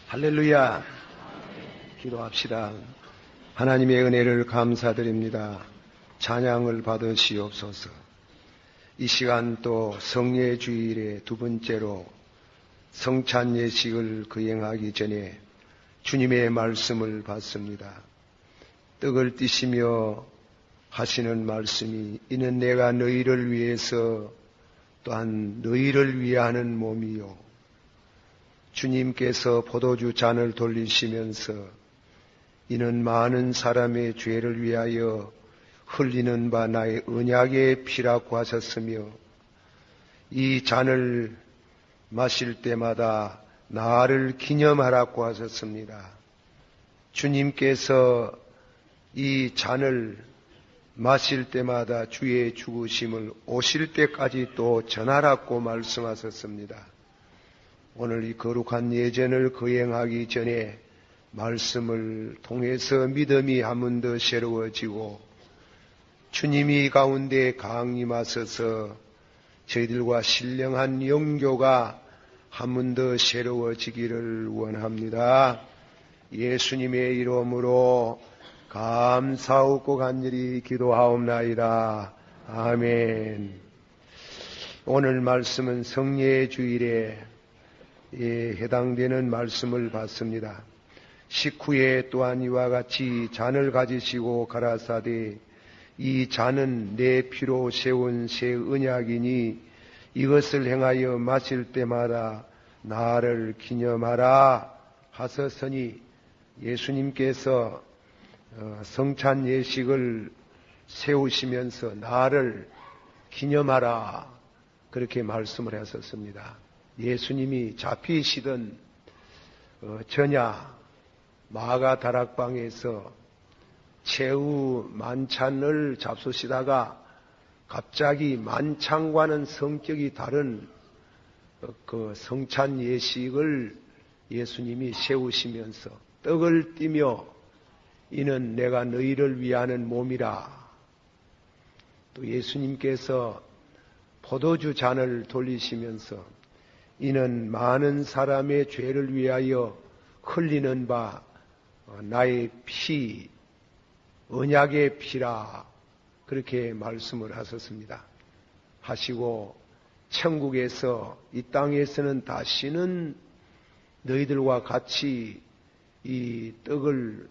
할렐루야. 기도합시다. 하나님의 은혜를 감사드립니다. 찬양을 받으시옵소서. 이 시간 또 성례주일의 두 번째로 성찬 예식을 거행하기 전에 주님의 말씀을 받습니다. 떡을 띠시며 하시는 말씀이 이는 내가 너희를 위해서 또한 너희를 위하는 몸이요. 주님께서 포도주 잔을 돌리시면서 이는 많은 사람의 죄를 위하여 흘리는 바 나의 언약의 피라고 하셨으며 이 잔을 마실 때마다 나를 기념하라고 하셨습니다. 주님께서 이 잔을 마실 때마다 주의 죽으심을 오실 때까지 또 전하라고 말씀하셨습니다. 오늘 이 거룩한 예전을 거행하기 전에 말씀을 통해서 믿음이 한 번 더 새로워지고 주님이 가운데 강림하셔서 저희들과 신령한 영교가 한 번 더 새로워지기를 원합니다. 예수님의 이름으로 감사하고 간절히 기도하옵나이다. 아멘. 오늘 말씀은 성례주일에 해당되는 말씀을 받습니다. 식후에 또한 이와 같이 잔을 가지시고 가라사대 이 잔은 내 피로 세운 새 언약이니 이것을 행하여 마실 때마다 나를 기념하라 하셨으니 예수님께서 성찬 예식을 세우시면서 나를 기념하라 그렇게 말씀을 하셨습니다. 예수님이 잡히시던 전야 마가 다락방에서 최후 만찬을 잡수시다가 갑자기 만찬과는 성격이 다른 그 성찬 예식을 예수님이 세우시면서 떡을 띠며 이는 내가 너희를 위하는 몸이라. 또 예수님께서 포도주 잔을 돌리시면서 이는 많은 사람의 죄를 위하여 흘리는 바 나의 피, 언약의 피라 그렇게 말씀을 하셨습니다. 하시고 천국에서 이 땅에서는 다시는 너희들과 같이 이 떡을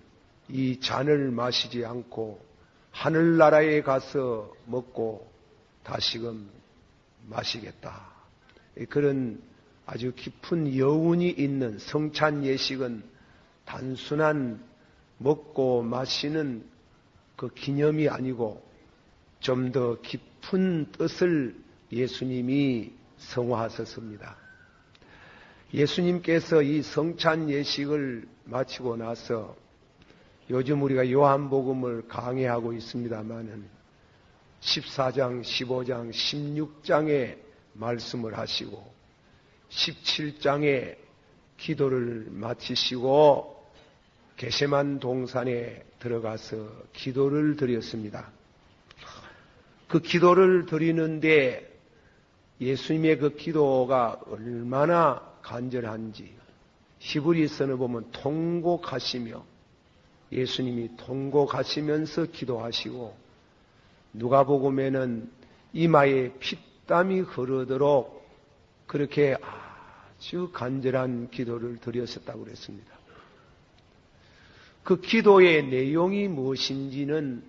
이 잔을 마시지 않고 하늘나라에 가서 먹고 다시금 마시겠다. 그런 아주 깊은 여운이 있는 성찬 예식은 단순한 먹고 마시는 그 기념이 아니고 좀 더 깊은 뜻을 예수님이 성화하셨습니다. 예수님께서 이 성찬 예식을 마치고 나서 요즘 우리가 요한복음을 강해하고 있습니다마는 14장, 15장, 16장에 말씀을 하시고 17장에 기도를 마치시고 게세만 동산에 들어가서 기도를 드렸습니다. 그 기도를 드리는데 예수님의 그 기도가 얼마나 간절한지 히브리서는 보면 통곡하시며 예수님이 통곡하시면서 기도하시고 누가복음에는 이마에 핏땀이 흐르도록 그렇게 아주 간절한 기도를 드렸었다고 그랬습니다. 그 기도의 내용이 무엇인지는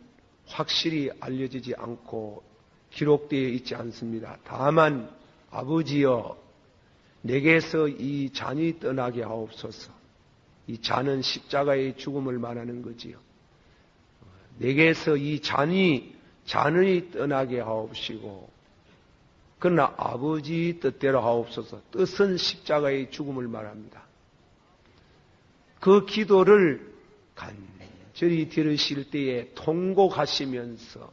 확실히 알려지지 않고 기록되어 있지 않습니다. 다만 아버지여 내게서 이 잔이 떠나게 하옵소서. 이 잔은 십자가의 죽음을 말하는 거지요. 내게서 이 잔이 떠나게 하옵시고 그러나 아버지 뜻대로 하옵소서. 뜻은 십자가의 죽음을 말합니다. 그 기도를 간절히 들으실 때에 통곡하시면서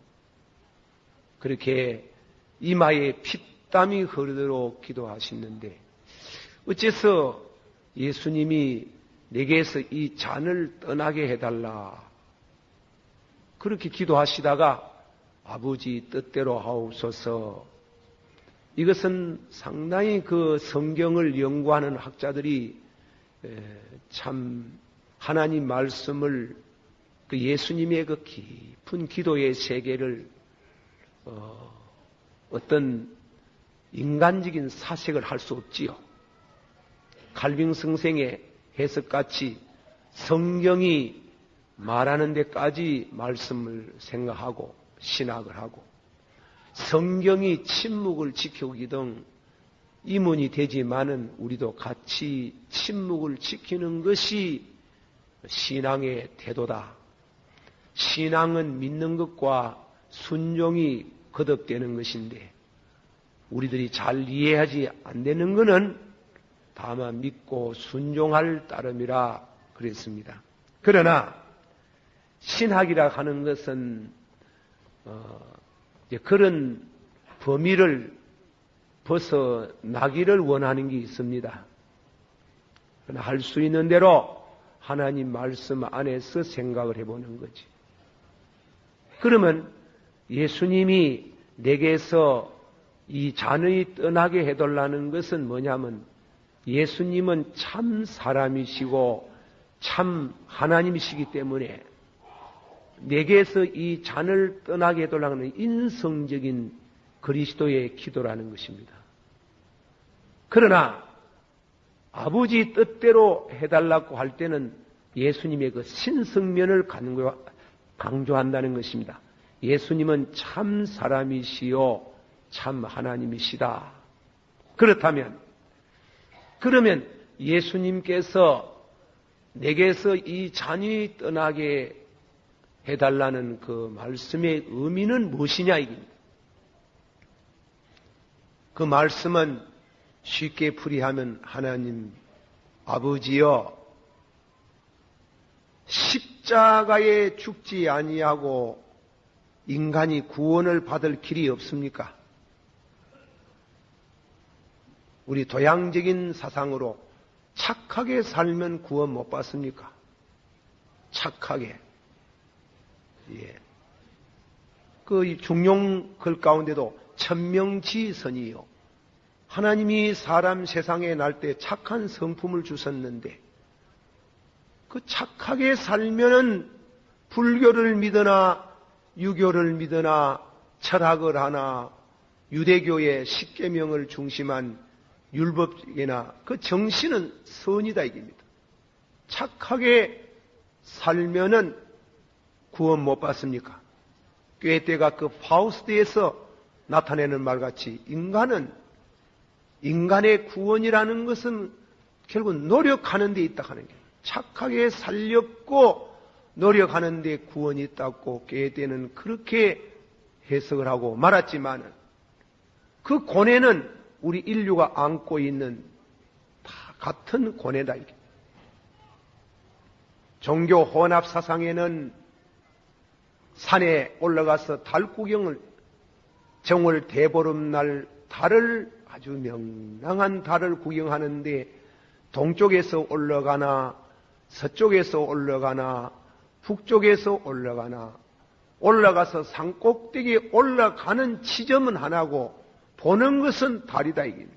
그렇게 이마에 핏땀이 흐르도록 기도하시는데 어째서 예수님이 내게서 이 잔을 떠나게 해달라 그렇게 기도하시다가 아버지 뜻대로 하옵소서. 이것은 상당히 그 성경을 연구하는 학자들이 참 하나님 말씀을 그 예수님의 그 깊은 기도의 세계를 어떤 인간적인 사색을 할 수 없지요. 칼빈 선생의 해석같이 성경이 말하는 데까지 말씀을 생각하고 신학을 하고 성경이 침묵을 지켜오기등 임원이 되지만은 우리도 같이 침묵을 지키는 것이 신앙의 태도다. 신앙은 믿는 것과 순종이 거듭되는 것인데 우리들이 잘 이해하지 안 되는 것은 다만 믿고 순종할 따름이라 그랬습니다. 그러나 신학이라 하는 것은 그런 범위를 벗어나기를 원하는 게 있습니다. 그러나 할 수 있는 대로 하나님 말씀 안에서 생각을 해보는 거지. 그러면 예수님이 내게서 이 잔의 떠나게 해달라는 것은 뭐냐면 예수님은 참 사람이시고 참 하나님이시기 때문에 내게서 이 잔을 떠나게 해달라는 인성적인 그리스도의 기도라는 것입니다. 그러나 아버지 뜻대로 해달라고 할 때는 예수님의 그 신성면을 강조한다는 것입니다. 예수님은 참 사람이시요 참 하나님이시다. 그렇다면 그러면 예수님께서 내게서 이 잔이 떠나게 해달라는 그 말씀의 의미는 무엇이냐 이겁니다. 그 말씀은 쉽게 풀이하면 하나님 아버지여 십자가에 죽지 아니하고 인간이 구원을 받을 길이 없습니까? 우리 도양적인 사상으로 착하게 살면 구원 못 받습니까? 착하게. 예. 그 중용 글 가운데도 천명지선이요. 하나님이 사람 세상에 날 때 착한 성품을 주셨는데 그 착하게 살면은 불교를 믿으나 유교를 믿으나 철학을 하나 유대교의 십계명을 중심한 율법이나 그 정신은 선이다 이깁니다. 착하게 살면은 구원 못 받습니까? 꾀때가 그 파우스트에서 나타내는 말같이 인간의 구원이라는 것은 결국 노력하는 데 있다 하는 거예요. 착하게 살렸고 노력하는 데 구원이 있다고 꾀때는 그렇게 해석을 하고 말았지만 그 고뇌는 우리 인류가 안고 있는 다 같은 고뇌다. 종교 혼합 사상에는 산에 올라가서 달 구경을 정월 대보름날 달을 아주 명랑한 달을 구경하는데 동쪽에서 올라가나 서쪽에서 올라가나 북쪽에서 올라가나 올라가서 산꼭대기에 올라가는 지점은 하나고 보는 것은 달이다 이깁니다.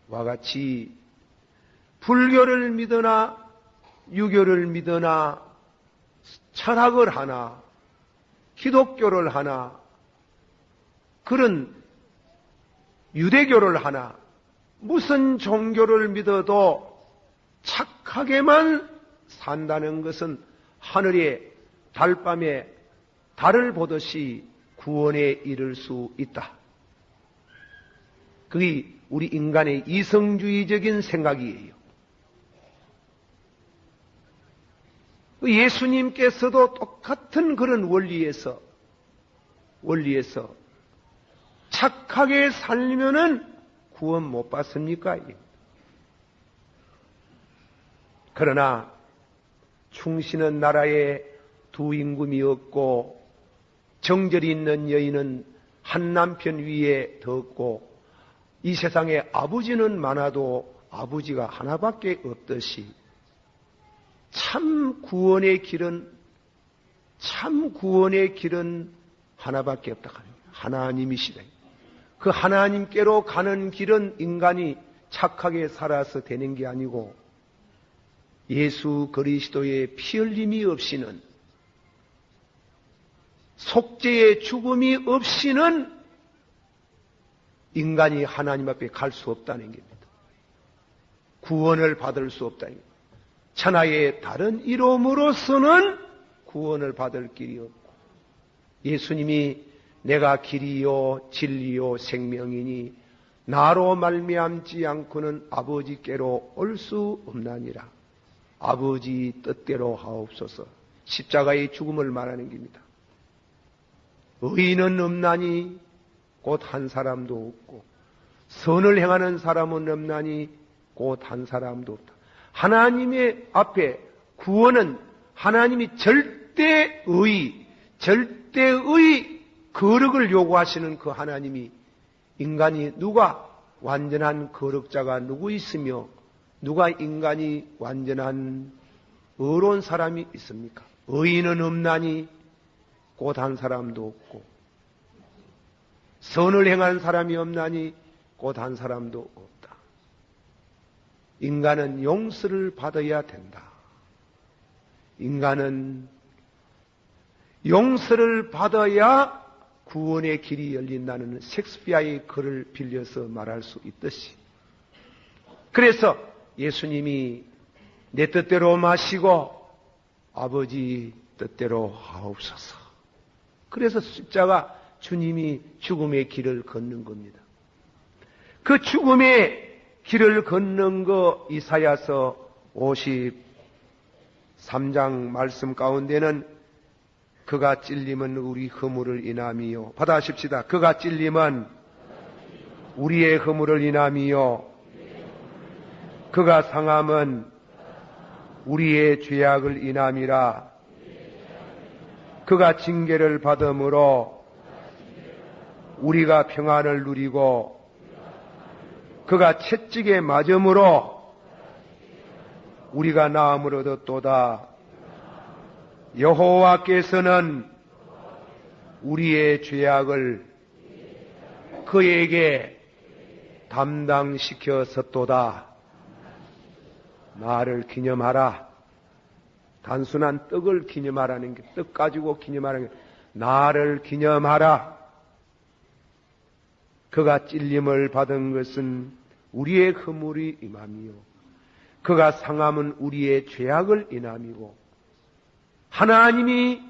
와 같이 불교를 믿으나 유교를 믿으나 철학을 하나 기독교를 하나 그런 유대교를 하나 무슨 종교를 믿어도 착하게만 산다는 것은 하늘의 달밤에 달을 보듯이 구원에 이를 수 있다. 그게 우리 인간의 이성주의적인 생각이에요. 예수님께서도 똑같은 그런 원리에서 착하게 살면은 구원 못 받습니까? 그러나 충신은 나라에 두 임금이 없고 정절이 있는 여인은 한 남편 위에 더 없고 이 세상에 아버지는 많아도 아버지가 하나밖에 없듯이 참 구원의 길은 하나밖에 없다. 하나님이시다. 그 하나님께로 가는 길은 인간이 착하게 살아서 되는 게 아니고 예수 그리스도의 피 흘림이 없이는, 속죄의 죽음이 없이는 인간이 하나님 앞에 갈 수 없다는 겁니다. 구원을 받을 수 없다는 겁니다. 천하의 다른 이름으로서는 구원을 받을 길이 없고, 예수님이 내가 길이요 진리요 생명이니 나로 말미암지 않고는 아버지께로 올 수 없나니라. 아버지 뜻대로 하옵소서. 십자가의 죽음을 말하는 겁니다. 의인은 없나니 곧 한 사람도 없고, 선을 행하는 사람은 없나니 곧 한 사람도 없다. 하나님의 앞에 구원은 하나님이 절대의 거룩을 요구하시는 그 하나님이, 인간이 누가 완전한 거룩자가 누구 있으며 누가 인간이 완전한 의로운 사람이 있습니까? 의인은 없나니 곧 한 사람도 없고, 선을 행한 사람이 없나니 곧 한 사람도 없다. 인간은 용서를 받아야 된다. 인간은 용서를 받아야 구원의 길이 열린다는 셰익스피어의 글을 빌려서 말할 수 있듯이, 그래서 예수님이 내 뜻대로 마시고 아버지 뜻대로 하옵소서. 그래서 십자가 주님이 죽음의 길을 걷는 겁니다. 그 죽음의 길을 걷는 거 이사야서 53장 말씀 가운데는 그가 찔림은 우리 허물을 인함이요. 받아십시다. 그가 찔림은 우리의 허물을 인함이요. 그가 상함은 우리의 죄악을 인함이라. 그가 징계를 받음으로 우리가 평안을 누리고, 그가 채찍에 맞음으로 우리가 나음을 얻었도다. 여호와께서는 우리의 죄악을 그에게 담당시켰었도다. 나를 기념하라. 단순한 떡을 기념하라는 게, 떡 가지고 기념하라는 게, 나를 기념하라. 그가 찔림을 받은 것은 우리의 허물이 임함이요. 그가 상함은 우리의 죄악을 인함이고, 하나님이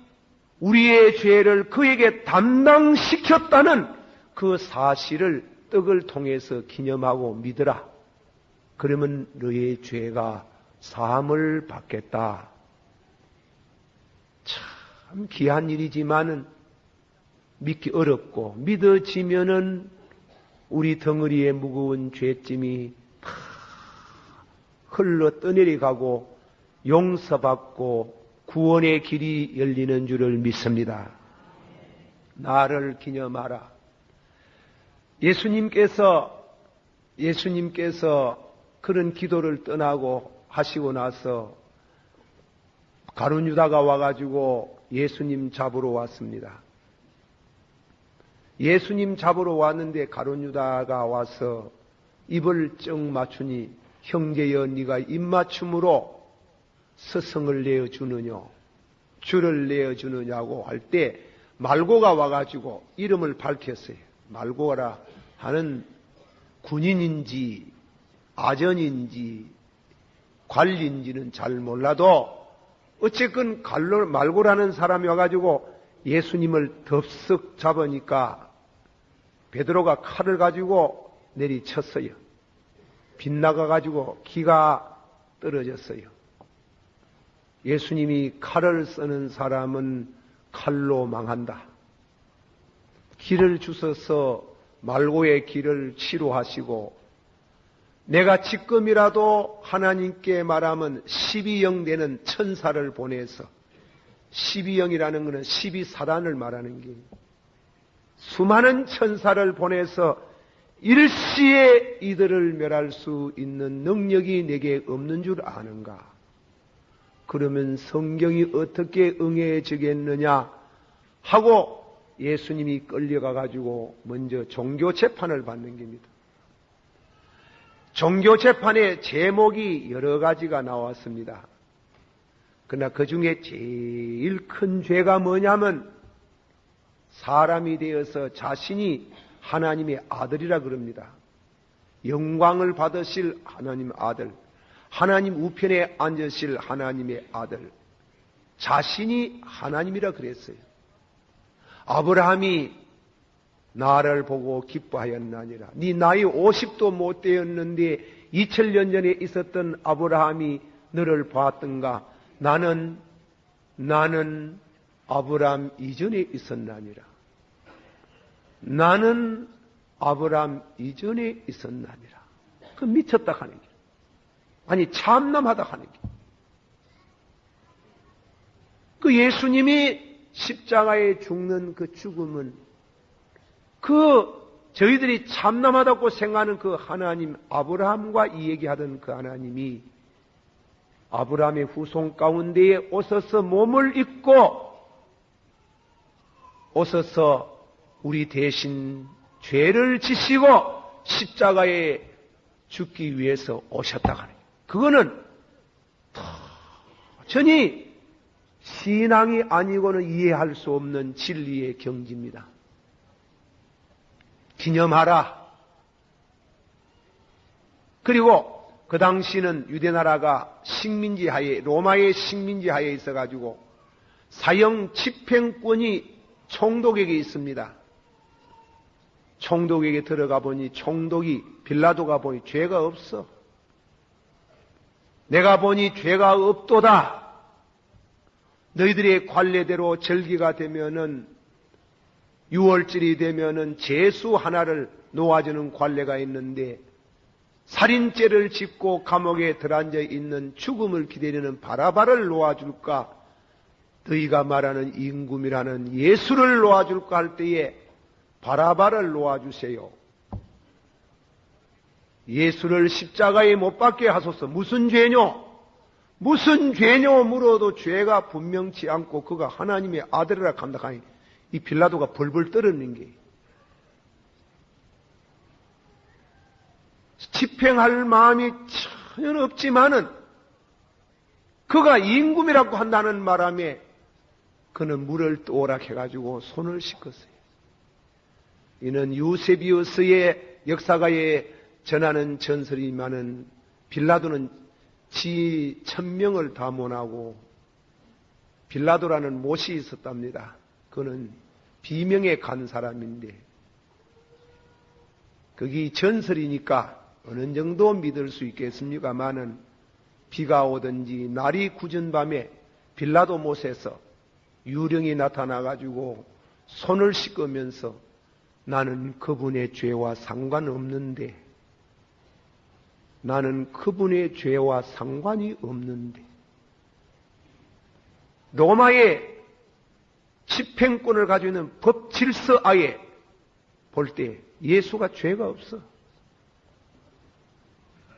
우리의 죄를 그에게 담당시켰다는 그 사실을 떡을 통해서 기념하고 믿으라. 그러면 너의 죄가 사함을 받겠다. 참 귀한 일이지만은 믿기 어렵고, 믿어지면은 우리 덩어리의 무거운 죄짐이 다 흘러 떠내려가고 용서받고 구원의 길이 열리는 줄을 믿습니다. 나를 기념하라. 예수님께서 그런 기도를 떠나고 하시고 나서 가룟 유다가 와가지고 예수님 잡으러 왔습니다. 예수님 잡으러 왔는데 가룟 유다가 와서 입을 쩍 맞추니, 형제여 네가 입맞춤으로 스승을 내어주느냐, 주를 내어주느냐고 할 때 말고가 와가지고 이름을 밝혔어요. 말고라 하는 군인인지 아전인지 관리인지는 잘 몰라도 어쨌건 말고라는 사람이 와가지고 예수님을 덥석 잡으니까 베드로가 칼을 가지고 내리쳤어요. 빗나가가지고 기가 떨어졌어요. 예수님이 칼을 쓰는 사람은 칼로 망한다. 길을 주셔서 말고의 길을 치료하시고, 내가 지금이라도 하나님께 말하면 12영 되는 천사를 보내서, 12영이라는 것은 12사단을 말하는 게, 수많은 천사를 보내서 일시에 이들을 멸할 수 있는 능력이 내게 없는 줄 아는가? 그러면 성경이 어떻게 응해지겠느냐 하고 예수님이 끌려가 가지고 먼저 종교 재판을 받는 겁니다. 종교 재판의 제목이 여러 가지가 나왔습니다. 그러나 그 중에 제일 큰 죄가 뭐냐면 사람이 되어서 자신이 하나님의 아들이라 그럽니다. 영광을 받으실 하나님 아들, 하나님 우편에 앉으실 하나님의 아들, 자신이 하나님이라 그랬어요. 아브라함이 나를 보고 기뻐하였나니라. 네 나이 50도 못 되었는데 2000년 전에 있었던 아브라함이 너를 봤던가? 나는 아브라함 이전에 있었나니라. 나는 아브라함 이전에 있었나니라. 그 미쳤다 하는 게. 아니 참남하다 하는 게. 그 예수님이 십자가에 죽는 그 죽음은 저희들이 참남하다고 생각하는 그 하나님, 아브라함과 이 얘기하던 그 하나님이 아브라함의 후손 가운데에 오셔서 몸을 입고 오셔서 우리 대신 죄를 지시고 십자가에 죽기 위해서 오셨다 하는 거예요. 그거는 전히 신앙이 아니고는 이해할 수 없는 진리의 경지입니다. 기념하라. 그리고 그 당시는 유대나라가 식민지 하에, 로마의 식민지 하에 있어가지고 사형 집행권이 총독에게 있습니다. 총독에게 들어가 보니 총독이 빌라도가 보니 죄가 없어. 내가 보니 죄가 없도다. 너희들의 관례대로 절기가 되면은 6월절이 되면은 제수 하나를 놓아주는 관례가 있는데 살인죄를 짓고 감옥에 들어앉아 있는 죽음을 기다리는 바라바를 놓아줄까? 너희가 말하는 임금이라는 예수를 놓아줄까 할 때에 바라바를 놓아주세요. 예수를 십자가에 못 박게 하소서. 무슨 죄뇨? 무슨 죄뇨 물어도 죄가 분명치 않고 그가 하나님의 아들이라 감당하니 이 빌라도가 벌벌 떨었는 게 집행할 마음이 전혀 없지만은 그가 임금이라고 한다는 바람에 그는 물을 또락해가지고 손을 씻었어요. 이는 유세비우스의 역사가에 전하는 전설이지만은 빌라도는 지 1000명을 다 못하고 빌라도라는 못이 있었답니다. 그는 비명에 간 사람인데 거기 전설이니까 어느 정도 믿을 수 있겠습니까마는 비가 오든지 날이 굳은 밤에 빌라도 못에서 유령이 나타나가지고 손을 씻으면서 나는 그분의 죄와 상관없는데 나는 그분의 죄와 상관이 없는데 로마의 집행권을 가지고 있는 법 질서 아에 볼 때 예수가 죄가 없어.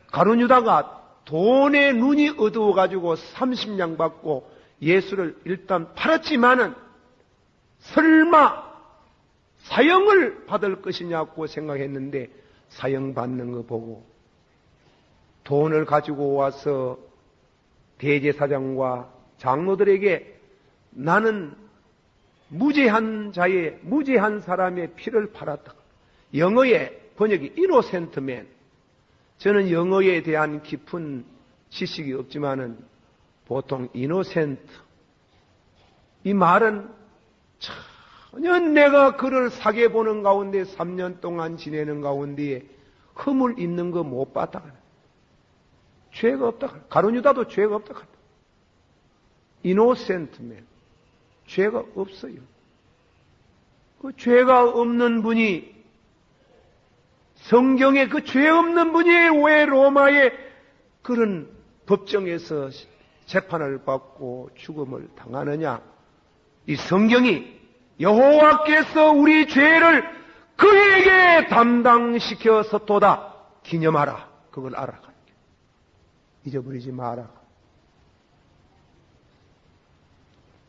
가룟 유다가 돈에 눈이 어두워가지고 30냥 받고 예수를 일단 팔았지만은 설마 사형을 받을 것이냐고 생각했는데 사형 받는 거 보고 돈을 가지고 와서 대제사장과 장로들에게 나는 무죄한 사람의 피를 팔았다. 영어의 번역이 innocent man. 저는 영어에 대한 깊은 지식이 없지만은 보통 innocent 이 말은 전혀 내가 그를 사귀어 보는 가운데 3년 동안 지내는 가운데 흠을 있는 거 못 봤다. 죄가 없다. 가룟 유다도 죄가 없다. innocent man. 죄가 없어요. 그 죄가 없는 분이 성경에 그 죄 없는 분이 왜 로마의 그런 법정에서 재판을 받고 죽음을 당하느냐? 이 성경이 여호와께서 우리 죄를 그에게 담당시켜서 도다 기념하라. 그걸 알아가. 잊어버리지 마라.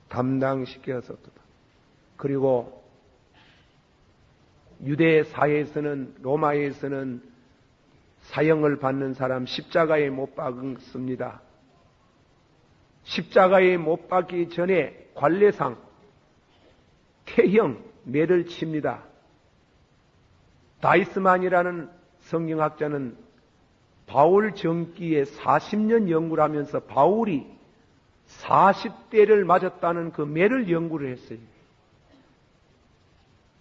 담당시켜서 도다. 그리고 유대 사회에서는 로마에서는 사형을 받는 사람 십자가에 못 박습니다. 십자가에 못 박기 전에 관례상 태형, 매를 칩니다. 다이스만이라는 성경학자는 바울 정기에 40년 연구를 하면서 바울이 40대를 맞았다는 그 매를 연구를 했어요.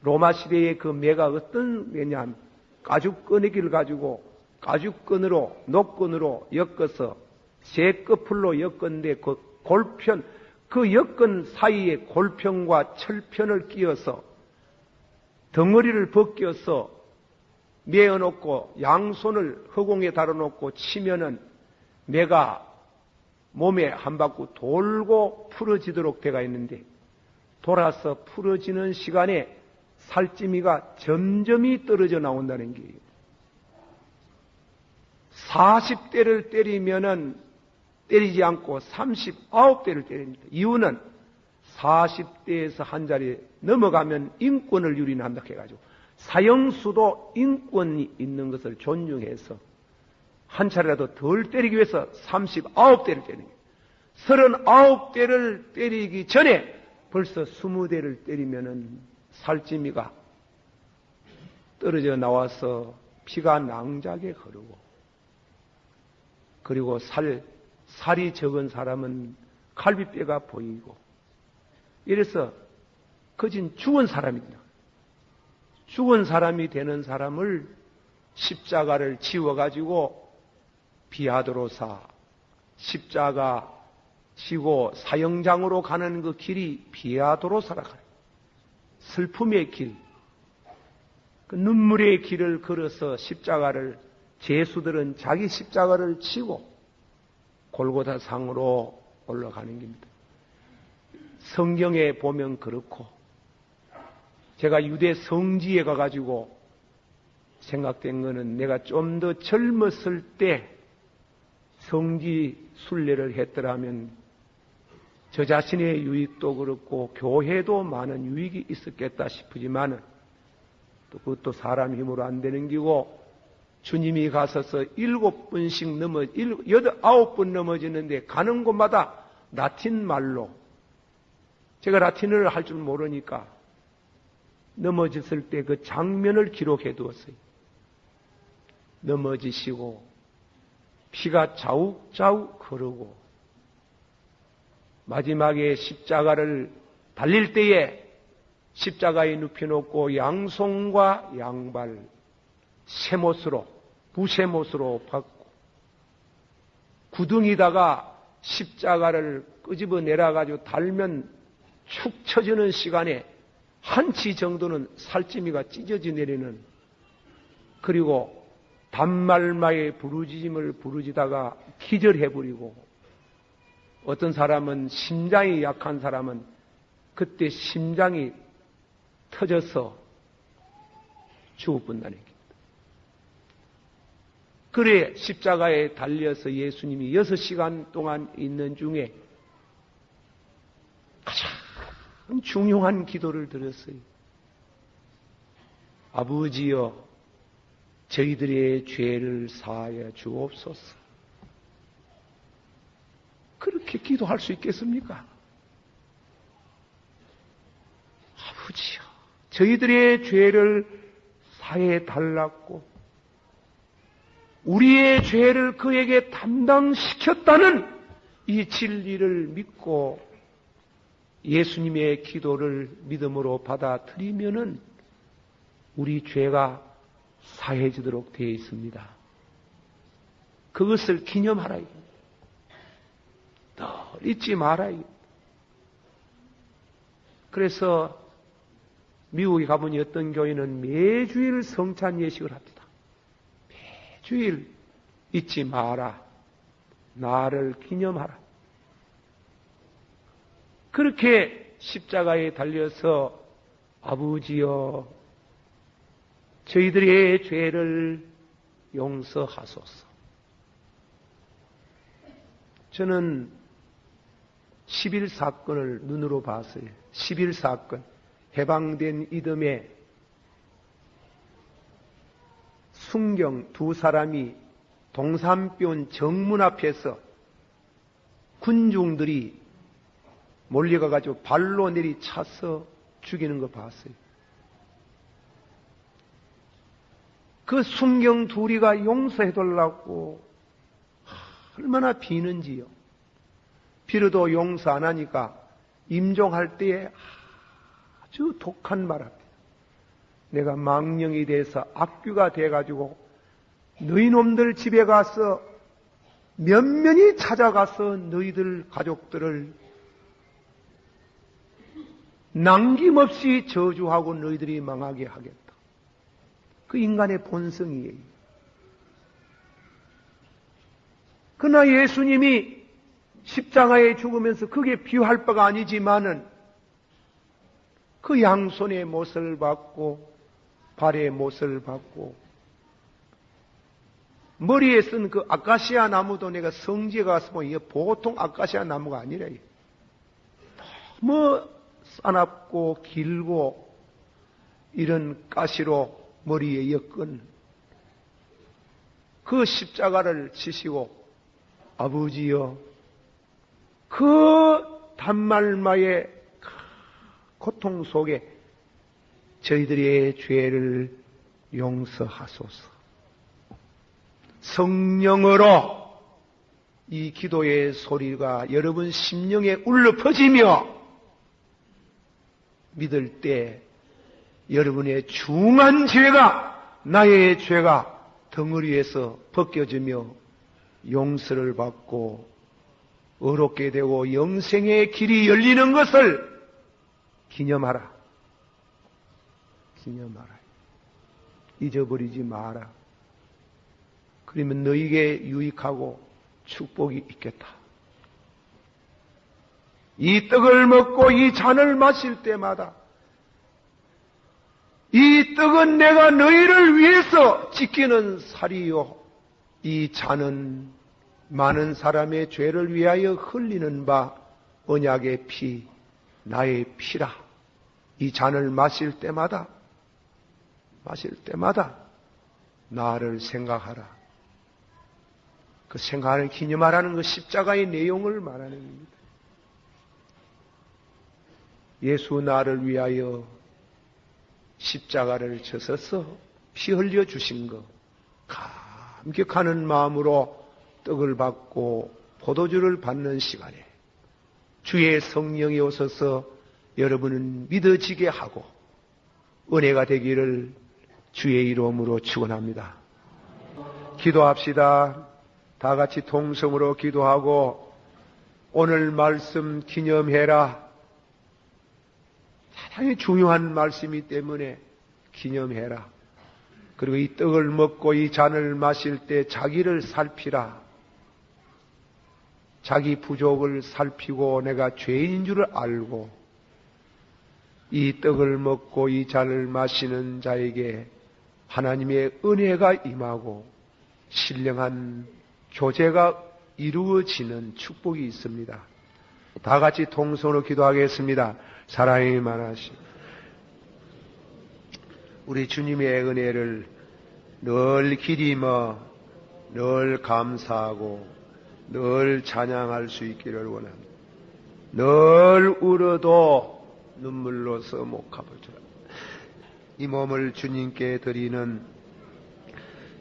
로마 시대의 그 매가 어떤 매냐, 가죽끈이기를 가지고 가죽끈으로, 녹끈으로 엮어서 새 끝풀로 엮었는데 그 골편, 그 엮은 사이에 골편과 철편을 끼워서 덩어리를 벗겨서 메어놓고 양손을 허공에 달아놓고 치면은 매가 몸에 한 바퀴 돌고 풀어지도록 되어 있는데 돌아서 풀어지는 시간에 살찌미가 점점이 떨어져 나온다는 게 40대를 때리면은 때리지 않고 39대를 때립니다. 이유는 40대에서 한 자리에 넘어가면 인권을 유린한다 해가지고 사형수도 인권이 있는 것을 존중해서 한 차례라도 덜 때리기 위해서 39대를 때리는 거예요. 39대를 때리기 전에 벌써 20대를 때리면은 살찌미가 떨어져 나와서 피가 낭자게 흐르고 그리고 살이 적은 사람은 갈비뼈가 보이고 이래서 거진 죽은 사람입니다. 죽은 사람이 되는 사람을 십자가를 지워가지고 비아도로사 십자가 지고 사형장으로 가는 그 길이 비아도로사라 가요. 슬픔의 길, 그 눈물의 길을 걸어서 십자가를 제수들은 자기 십자가를 지고 골고다 상으로 올라가는 겁니다. 성경에 보면 그렇고 제가 유대 성지에 가가지고 생각된 거는 내가 좀 더 젊었을 때 성지 순례를 했더라면 저 자신의 유익도 그렇고 교회도 많은 유익이 있었겠다 싶으지만은 또 그것도 사람 힘으로 안 되는 기고 주님이 가서서 7번씩 9번 넘어지는데 가는 곳마다 라틴 말로 제가 라틴어를 할 줄 모르니까 넘어졌을 때 그 장면을 기록해 두었어요. 넘어지시고 피가 자욱자욱 흐르고 마지막에 십자가를 달릴 때에 십자가에 눕혀놓고 양손과 양발 세못으로 부세못으로 받고 구덩이다가 십자가를 끄집어 내려가지고 달면 축 처지는 시간에 한치 정도는 살찌미가 찢어져 내리는 그리고 단말마의 부르짖음을 부르짖다가 기절해버리고 어떤 사람은 심장이 약한 사람은 그때 심장이 터져서 죽어본다는 얘기입니다. 그래 십자가에 달려서 예수님이 6시간 동안 있는 중에 가장 중요한 기도를 드렸어요. 아버지여 저희들의 죄를 사하여 주옵소서. 그렇게 기도할 수 있겠습니까? 아버지여 저희들의 죄를 사해 달랐고 우리의 죄를 그에게 담당시켰다는 이 진리를 믿고 예수님의 기도를 믿음으로 받아들이면은 우리 죄가 사해지도록 되어 있습니다. 그것을 기념하라. 늘 잊지 마라. 그래서 미국에 가보니 어떤 교회는 매주일 성찬 예식을 합니다. 매주일 잊지 마라. 나를 기념하라. 그렇게 십자가에 달려서 아버지여 저희들의 죄를 용서하소서. 저는 11사건을 눈으로 봤어요. 11사건. 해방된 이듬해 순경 두 사람이 동산변 정문 앞에서 군중들이 몰려가가지고 발로 내리차서 죽이는 거 봤어요. 그 순경 둘이가 용서해달라고 얼마나 비는지요. 비로도 용서 안 하니까 임종할 때에 아주 독한 말 합니다. 내가 망령이 돼서 악귀가 돼가지고 너희 놈들 집에 가서 면면이 찾아가서 너희들 가족들을 남김없이 저주하고 너희들이 망하게 하겠다. 그 인간의 본성이에요. 그러나 예수님이 십자가에 죽으면서 그게 비유할 바가 아니지만은 그 양손에 못을 받고 발에 못을 받고 머리에 쓴 그 아카시아 나무도 내가 성지에 가서 보니 이게 보통 아카시아 나무가 아니래요. 너무 싸납고 길고 이런 가시로 머리에 엮은 그 십자가를 지시고 아버지여 그 단말마의 고통 속에 저희들의 죄를 용서하소서. 성령으로 이 기도의 소리가 여러분 심령에 울려 퍼지며 믿을 때 여러분의 중한 죄가 나의 죄가 덩어리에서 벗겨지며 용서를 받고 의롭게 되고 영생의 길이 열리는 것을 기념하라. 기념하라. 잊어버리지 마라. 그러면 너에게 유익하고 축복이 있겠다. 이 떡을 먹고 이 잔을 마실 때마다 이 떡은 내가 너희를 위해서 지키는 살이요 이 잔은 많은 사람의 죄를 위하여 흘리는 바 언약의 피, 나의 피라. 이 잔을 마실 때마다 나를 생각하라. 그 생각을 기념하라는 그 십자가의 내용을 말하는 겁니다. 예수 나를 위하여 십자가를 져서서 피 흘려 주신 것, 감격하는 마음으로 떡을 받고 포도주를 받는 시간에 주의 성령이 오셔서 여러분은 믿어지게 하고 은혜가 되기를 주의 이름으로 축원합니다. 기도합시다. 다 같이 통성으로 기도하고 오늘 말씀 기념해라. 상당히 중요한 말씀이기 때문에 기념해라. 그리고 이 떡을 먹고 이 잔을 마실 때 자기를 살피라. 자기 부족을 살피고 내가 죄인인 줄 알고 이 떡을 먹고 이 잔을 마시는 자에게 하나님의 은혜가 임하고 신령한 교제가 이루어지는 축복이 있습니다. 다 같이 통성으로 기도하겠습니다. 사랑이 많으시 우리 주님의 은혜를 늘 기리며 늘 감사하고 늘 찬양할 수 있기를 원합니다. 늘 울어도 눈물로서 목합을주라. 이 몸을 주님께 드리는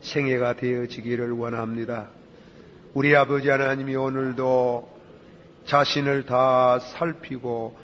생애가 되어지기를 원합니다. 우리 아버지 하나님이 오늘도 자신을 다 살피고